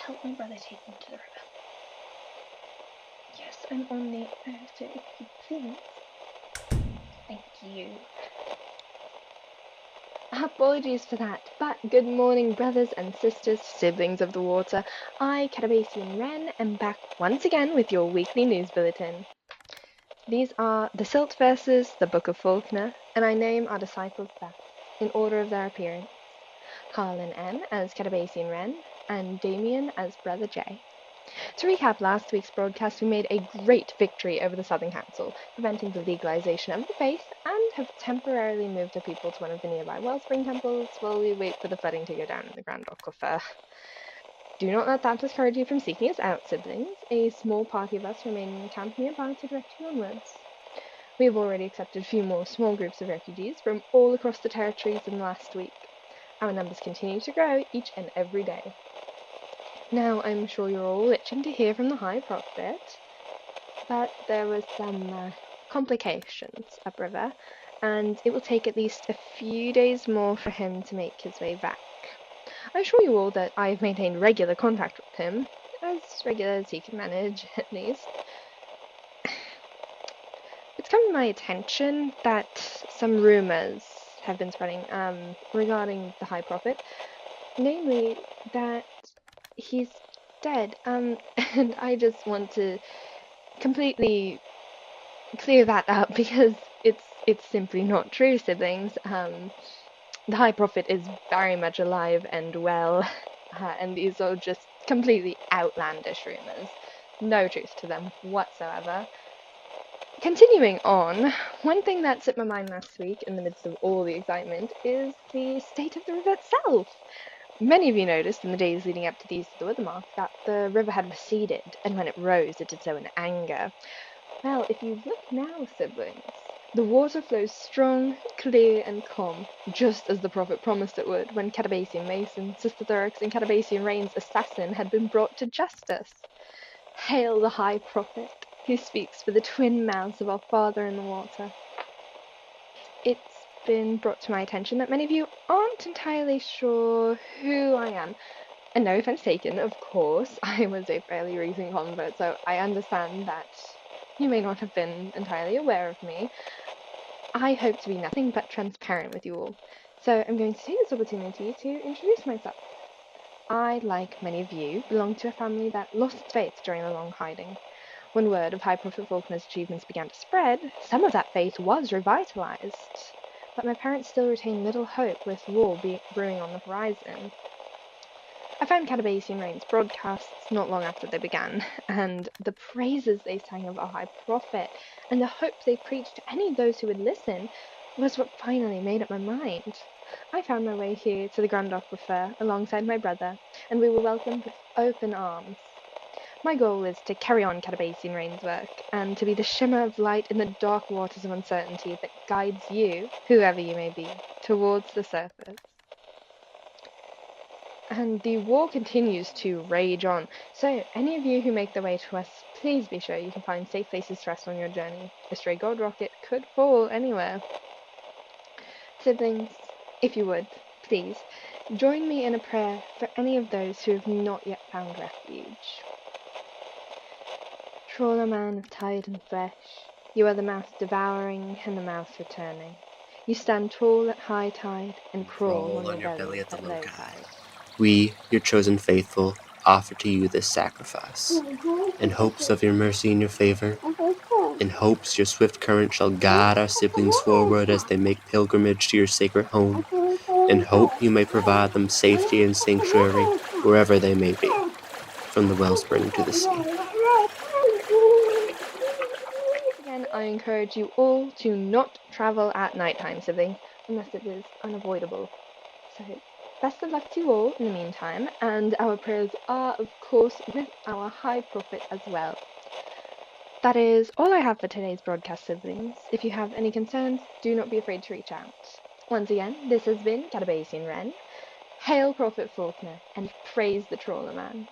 help my brother take them to the river. Yes, I'm on the so if you please. Thank you. Apologies for that, but good morning, brothers and sisters, siblings of the water. I, Catabasian Wren, am back once again with your weekly news bulletin. These are the Silt verses, the Book of Faulkner, and I name our disciples thus, in order of their appearance. Harlan M. as Catabasian Wren, and Damien as Brother J. To recap last week's broadcast, we made a great victory over the Southern Council, preventing the legalization of the faith, and have temporarily moved our people to one of the nearby wellspring temples while we wait for the flooding to go down in the Grand Aquifer. Do not let that discourage you from seeking us out, siblings. A small party of us remain in the camp nearby to direct you onwards. We have already accepted a few more small groups of refugees from all across the territories in the last week. Our numbers continue to grow each and every day. Now, I'm sure you're all itching to hear from the High Prophet, but there was some complications upriver, and it will take at least a few days more for him to make his way back. I assure you all that I have maintained regular contact with him, as regular as he can manage, at least. It's come to my attention that some rumours have been spreading regarding the High Prophet, namely that he's dead, and I just want to completely clear that up because it's simply not true, siblings. The High Prophet is very much alive and well, and these are just completely outlandish rumours. No truth to them whatsoever. Continuing on, one thing that slipped my mind last week in the midst of all the excitement is the state of the river itself. Many of you noticed in the days leading up to the East of the Weather Mark that the river had receded, and when it rose, it did so in anger. Well, if you look now, siblings, the water flows strong, clear, and calm, just as the prophet promised it would when Catabasian Mason, Sister Thurix, and Catabasian Rain's assassin had been brought to justice. Hail the High Prophet, who speaks for the twin mouths of our Father in the water. It's been brought to my attention that many of you aren't entirely sure who I am. And no offense taken, of course, I was a fairly recent convert, so I understand that you may not have been entirely aware of me. I hope to be nothing but transparent with you all, so I'm going to take this opportunity to introduce myself. I, like many of you, belong to a family that lost its faith during the long hiding. When word of High Prophet Faulkner's achievements began to spread, some of that faith was revitalized. But my parents still retained little hope with war brewing on the horizon. I found Catabasian Rain's broadcasts not long after they began, and the praises they sang of our High Prophet, and the hope they preached to any of those who would listen, was what finally made up my mind. I found my way here to the Grand Aquifer alongside my brother, and we were welcomed with open arms. My goal is to carry on Catabasian Rain's work, and to be the shimmer of light in the dark waters of uncertainty that guides you, whoever you may be, towards the surface. And the war continues to rage on, so any of you who make their way to us, please be sure you can find safe places to rest on your journey. A stray gold rocket could fall anywhere. Siblings, if you would, please, join me in a prayer for any of those who have not yet found refuge. Trawler man of tide and flesh, you are the mouth devouring and the mouth returning. You stand tall at high tide and crawl on your belly at low tide. We, your chosen faithful, offer to you this sacrifice, in hopes of your mercy and your favor, in hopes your swift current shall guide our siblings forward as they make pilgrimage to your sacred home, in hope you may provide them safety and sanctuary wherever they may be, from the wellspring to the sea. Again, I encourage you all to not travel at nighttime, siblings, unless it is unavoidable. So, best of luck to you all in the meantime, and our prayers are, of course, with our High Prophet as well. That is all I have for today's broadcast, siblings. If you have any concerns, do not be afraid to reach out. Once again, this has been Catabasian Wren. Hail Prophet Faulkner, and praise the Trawler Man.